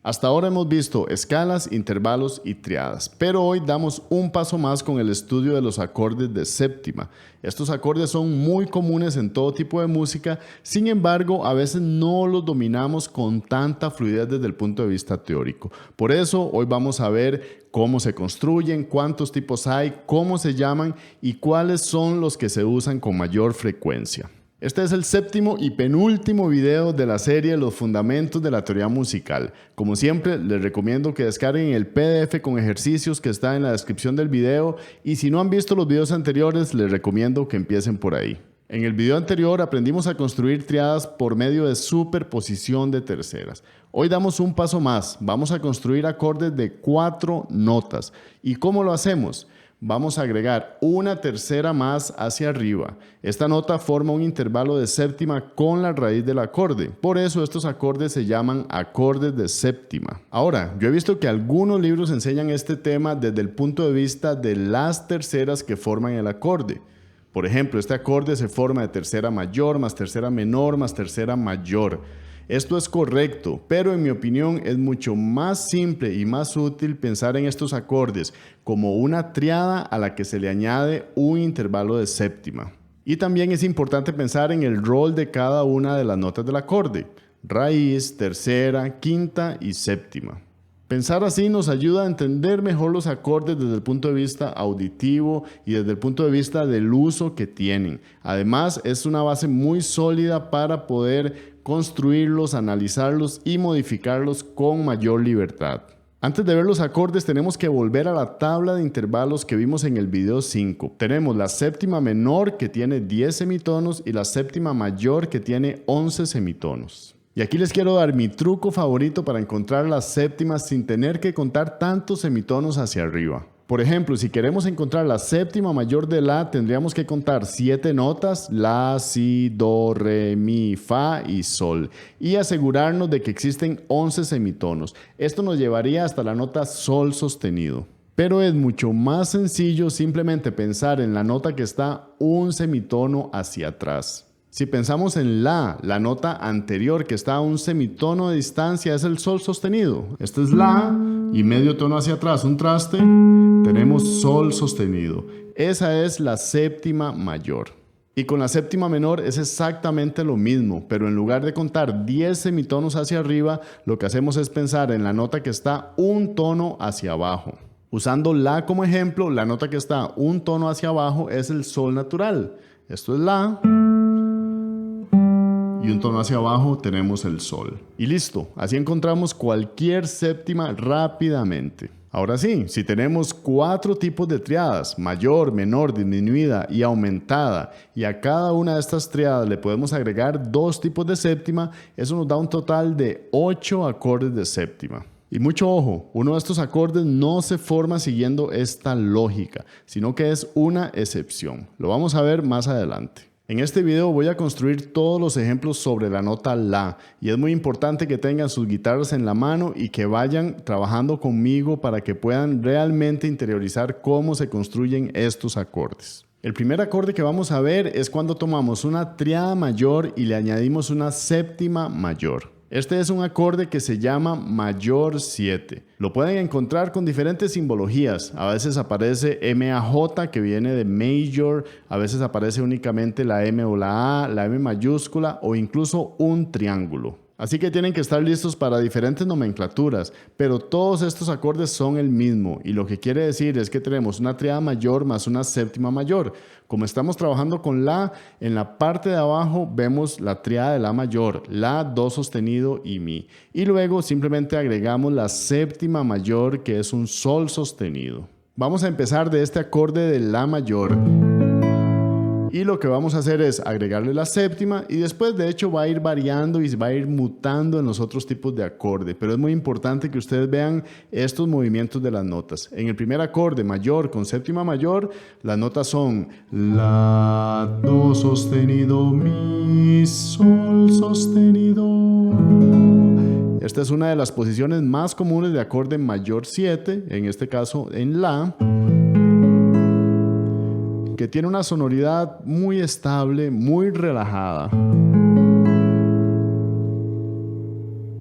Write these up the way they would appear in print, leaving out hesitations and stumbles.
Hasta ahora hemos visto escalas, intervalos y triadas, pero hoy damos un paso más con el estudio de los acordes de séptima. Estos acordes son muy comunes en todo tipo de música, sin embargo, a veces no los dominamos con tanta fluidez desde el punto de vista teórico. Por eso, hoy vamos a ver cómo se construyen, cuántos tipos hay, cómo se llaman y cuáles son los que se usan con mayor frecuencia. Este es el séptimo y penúltimo video de la serie Los Fundamentos de la Teoría Musical. Como siempre, les recomiendo que descarguen el PDF con ejercicios que está en la descripción del video y si no han visto los videos anteriores, les recomiendo que empiecen por ahí. En el video anterior aprendimos a construir triadas por medio de superposición de terceras. Hoy damos un paso más, vamos a construir acordes de 4 notas. ¿Y cómo lo hacemos? Vamos a agregar una tercera más hacia arriba. Esta nota forma un intervalo de séptima con la raíz del acorde. Por eso estos acordes se llaman acordes de séptima. Ahora, yo he visto que algunos libros enseñan este tema desde el punto de vista de las terceras que forman el acorde. Por ejemplo, este acorde se forma de tercera mayor, más tercera menor, más tercera mayor. Esto es correcto, pero en mi opinión es mucho más simple y más útil pensar en estos acordes como una triada a la que se le añade un intervalo de séptima. Y también es importante pensar en el rol de cada una de las notas del acorde: raíz, tercera, quinta y séptima. Pensar así nos ayuda a entender mejor los acordes desde el punto de vista auditivo y desde el punto de vista del uso que tienen. Además, es una base muy sólida para poder construirlos, analizarlos y modificarlos con mayor libertad. Antes de ver los acordes tenemos que volver a la tabla de intervalos que vimos en el video 5. Tenemos la séptima menor que tiene 10 semitonos y la séptima mayor que tiene 11 semitonos. Y aquí les quiero dar mi truco favorito para encontrar las séptimas sin tener que contar tantos semitonos hacia arriba. Por ejemplo, si queremos encontrar la séptima mayor de la, tendríamos que contar 7 notas: la, si, do, re, mi, fa y sol, y asegurarnos de que existen 11 semitonos. Esto nos llevaría hasta la nota sol sostenido. Pero es mucho más sencillo simplemente pensar en la nota que está un semitono hacia atrás. Si pensamos en la nota anterior que está a un semitono de distancia es el sol sostenido. Este es la y medio tono hacia atrás, un traste, tenemos sol sostenido. Esa es la séptima mayor. Y con la séptima menor es exactamente lo mismo, pero en lugar de contar 10 semitonos hacia arriba, lo que hacemos es pensar en la nota que está un tono hacia abajo. Usando la como ejemplo, la nota que está un tono hacia abajo es el sol natural. Esto es la. Y un tono hacia abajo tenemos el sol. Y listo, así encontramos cualquier séptima rápidamente. Ahora sí, si tenemos 4 tipos de triadas: mayor, menor, disminuida y aumentada, y a cada una de estas triadas le podemos agregar 2 tipos de séptima, eso nos da un total de 8 acordes de séptima. Y mucho ojo, uno de estos acordes no se forma siguiendo esta lógica, sino que es una excepción. Lo vamos a ver más adelante. En este video voy a construir todos los ejemplos sobre la nota la y es muy importante que tengan sus guitarras en la mano y que vayan trabajando conmigo para que puedan realmente interiorizar cómo se construyen estos acordes. El primer acorde que vamos a ver es cuando tomamos una triada mayor y le añadimos una séptima mayor. Este es un acorde que se llama mayor 7. Lo pueden encontrar con diferentes simbologías. A veces aparece MAJ, que viene de major, a veces aparece únicamente la M o la A, la M mayúscula o incluso un triángulo. Así que tienen que estar listos para diferentes nomenclaturas, pero todos estos acordes son el mismo y lo que quiere decir es que tenemos una triada mayor más una séptima mayor. Como estamos trabajando con la, en la parte de abajo vemos la triada de la mayor, la, do sostenido y mi. Y luego simplemente agregamos la séptima mayor, que es un sol sostenido. Vamos a empezar de este acorde de la mayor. Y lo que vamos a hacer es agregarle la séptima y después de hecho va a ir variando y va a ir mutando en los otros tipos de acorde, pero es muy importante que ustedes vean estos movimientos de las notas. En el primer acorde mayor con séptima mayor, las notas son la, do sostenido, mi, sol sostenido. Esta es una de las posiciones más comunes de acorde mayor 7, en este caso en la, que tiene una sonoridad muy estable, muy relajada.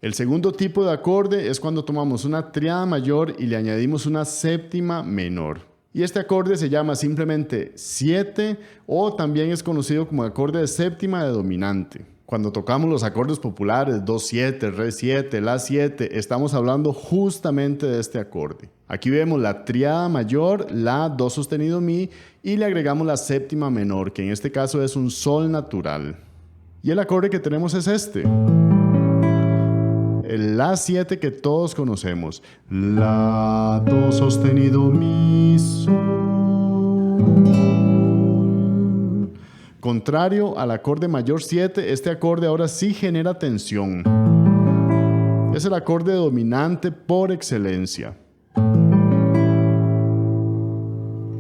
El segundo tipo de acorde es cuando tomamos una tríada mayor y le añadimos una séptima menor. Y este acorde se llama simplemente 7 o también es conocido como acorde de séptima de dominante. Cuando tocamos los acordes populares, Do7, Re7, La7, estamos hablando justamente de este acorde. Aquí vemos la tríada mayor, La, Do sostenido, Mi, y le agregamos la séptima menor, que en este caso es un Sol natural. Y el acorde que tenemos es este. El La7 que todos conocemos. La, Do sostenido, Mi, Sol. Contrario al acorde mayor 7, este acorde ahora sí genera tensión. Es el acorde dominante por excelencia.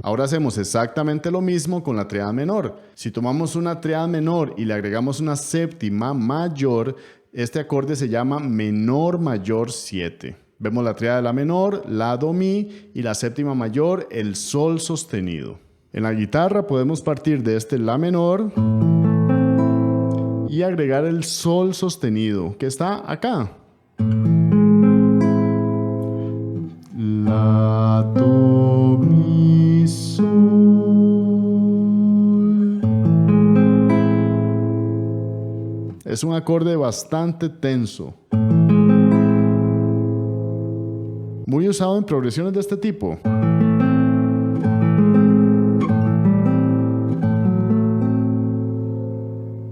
Ahora hacemos exactamente lo mismo con la tríada menor. Si tomamos una tríada menor y le agregamos una séptima mayor, este acorde se llama menor mayor 7. Vemos la tríada de la menor, La, Do, Mi y la séptima mayor, el Sol sostenido. En la guitarra podemos partir de este La menor y agregar el Sol sostenido, que está acá. La, Do, Mi, Sol. Es un acorde bastante tenso. Muy usado en progresiones de este tipo.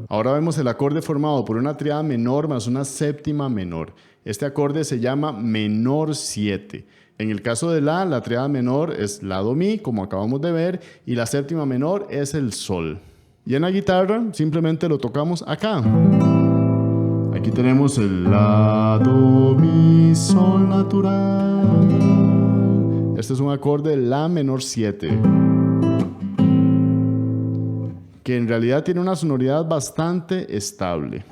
Ahora vemos el acorde formado por una tríada menor más una séptima menor. Este acorde se llama menor 7. En el caso de la tríada menor es La, Do, Mi, como acabamos de ver, y la séptima menor es el Sol. Y en la guitarra simplemente lo tocamos acá. Aquí tenemos el La, Do, Mi, Sol natural. Este es un acorde de La menor 7. Que en realidad tiene una sonoridad bastante estable.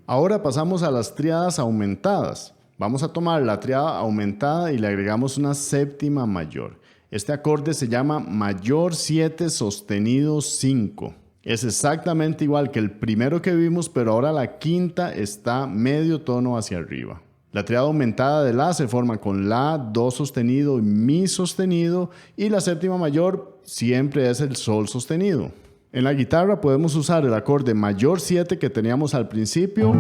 Ahora pasamos a las tríadas aumentadas. Vamos a tomar la tríada aumentada y le agregamos una séptima mayor. Este acorde se llama mayor 7 sostenido 5. Es exactamente igual que el primero que vimos, pero ahora la quinta está medio tono hacia arriba. La tríada aumentada de La se forma con La, Do sostenido y Mi sostenido, y la séptima mayor siempre es el Sol sostenido. En la guitarra podemos usar el acorde mayor 7 que teníamos al principio,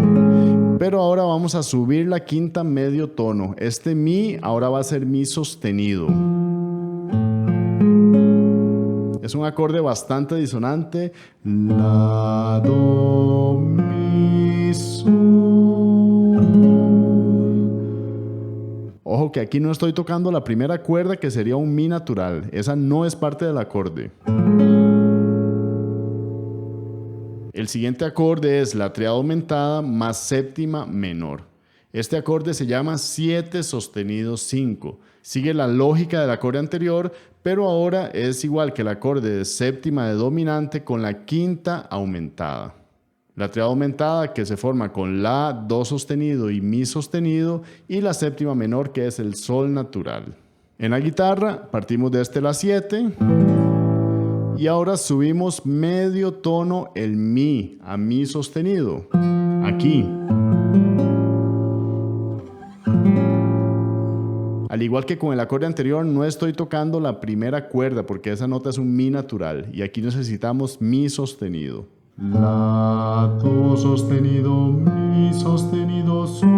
pero ahora vamos a subir la quinta medio tono. Este Mi ahora va a ser Mi sostenido. Es un acorde bastante disonante. La, Do, Mi, Sol. Ojo que aquí no estoy tocando la primera cuerda, que sería un Mi natural. Esa no es parte del acorde. El siguiente acorde es la tríada aumentada más séptima menor. Este acorde se llama 7 sostenido 5. Sigue la lógica del acorde anterior, pero ahora es igual que el acorde de séptima de dominante con la quinta aumentada. La tríada aumentada que se forma con La, Do sostenido y Mi sostenido, y la séptima menor que es el Sol natural. En la guitarra partimos de este La 7 y ahora subimos medio tono el Mi a Mi sostenido. Aquí. Al igual que con el acorde anterior, no estoy tocando la primera cuerda porque esa nota es un Mi natural y aquí necesitamos Mi sostenido. La, Do sostenido, Mi sostenido, Sol.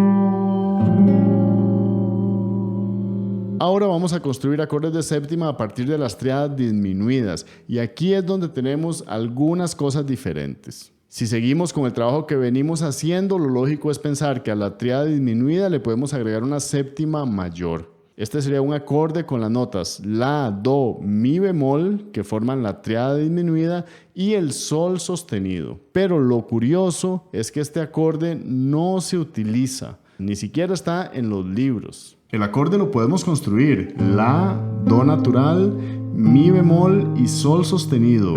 Ahora vamos a construir acordes de séptima a partir de las tríadas disminuidas, y aquí es donde tenemos algunas cosas diferentes. Si seguimos con el trabajo que venimos haciendo, lo lógico es pensar que a la tríada disminuida le podemos agregar una séptima mayor. Este sería un acorde con las notas La, Do, Mi bemol, que forman la tríada disminuida, y el Sol sostenido. Pero lo curioso es que este acorde no se utiliza, ni siquiera está en los libros. El acorde lo podemos construir La, Do natural, Mi bemol y Sol sostenido.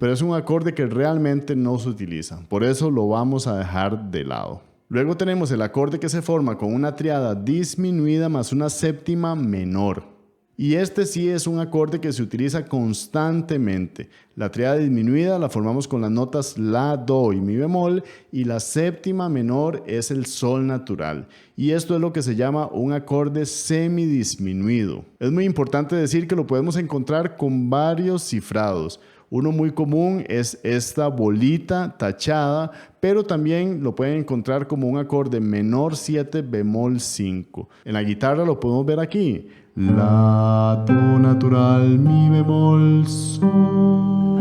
Pero es un acorde que realmente no se utiliza, por eso lo vamos a dejar de lado. Luego tenemos el acorde que se forma con una tríada disminuida más una séptima menor. Y este sí es un acorde que se utiliza constantemente. La tríada disminuida la formamos con las notas la, do y mi bemol, y la séptima menor es el sol natural. Y esto es lo que se llama un acorde semidisminuido. Es muy importante decir que lo podemos encontrar con varios cifrados. Uno muy común es esta bolita tachada, pero también lo pueden encontrar como un acorde menor 7 bemol 5. En la guitarra lo podemos ver aquí. La, do natural, mi bemol, sol.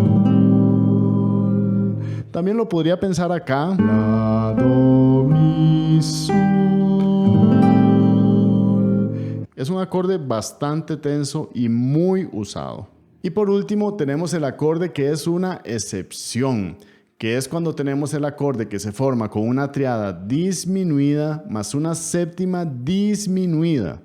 También lo podría pensar acá. La, do, mi, sol. Es un acorde bastante tenso y muy usado. Y por último tenemos el acorde que es una excepción, que es cuando tenemos el acorde que se forma con una tríada disminuida más una séptima disminuida.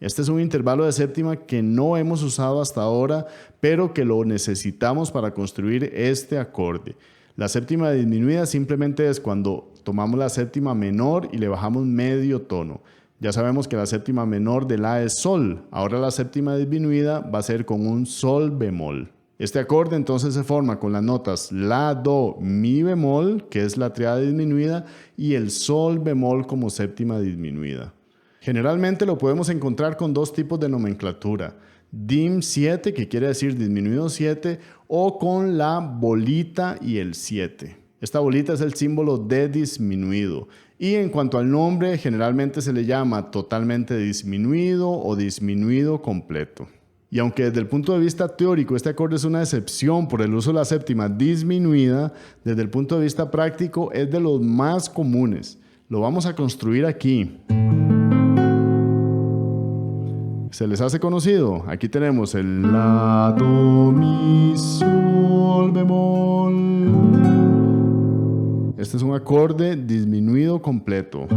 Este es un intervalo de séptima que no hemos usado hasta ahora, pero que lo necesitamos para construir este acorde. La séptima disminuida simplemente es cuando tomamos la séptima menor y le bajamos medio tono. Ya sabemos que la séptima menor de la es sol. Ahora la séptima disminuida va a ser con un sol bemol. Este acorde entonces se forma con las notas la, do, mi bemol, que es la tríada disminuida, y el sol bemol como séptima disminuida. Generalmente lo podemos encontrar con dos tipos de nomenclatura. Dim 7, que quiere decir disminuido 7, o con la bolita y el 7. Esta bolita es el símbolo de disminuido. Y en cuanto al nombre, generalmente se le llama totalmente disminuido o disminuido completo. Y aunque desde el punto de vista teórico este acorde es una excepción por el uso de la séptima disminuida, desde el punto de vista práctico es de los más comunes. Lo vamos a construir aquí. ¿Se les hace conocido? Aquí tenemos el la, do, mi, sol, bemol. Este es un acorde disminuido completo.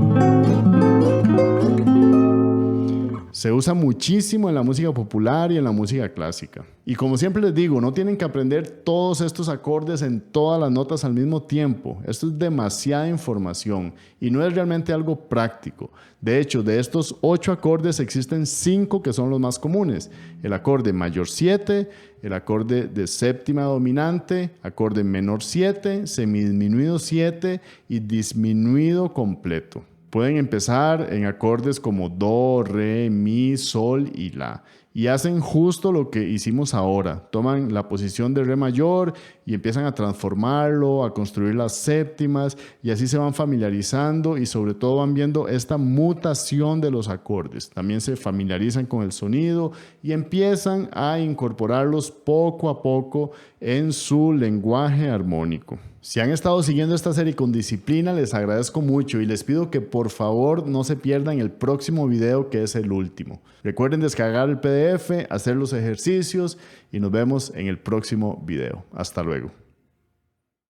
Se usa muchísimo en la música popular y en la música clásica. Y como siempre les digo, no tienen que aprender todos estos acordes en todas las notas al mismo tiempo. Esto es demasiada información y no es realmente algo práctico. De hecho, de estos 8 acordes existen 5 que son los más comunes. El acorde mayor 7, el acorde de séptima dominante, acorde menor 7, semidisminuido 7 y disminuido completo. Pueden empezar en acordes como do, re, mi, sol y la. Y hacen justo lo que hicimos ahora. Toman la posición de re mayor y empiezan a transformarlo, a construir las séptimas y así se van familiarizando y sobre todo van viendo esta mutación de los acordes. También se familiarizan con el sonido y empiezan a incorporarlos poco a poco en su lenguaje armónico. Si han estado siguiendo esta serie con disciplina, les agradezco mucho y les pido que por favor no se pierdan el próximo video, que es el último. Recuerden descargar el PDF, hacer los ejercicios y nos vemos en el próximo video. Hasta luego.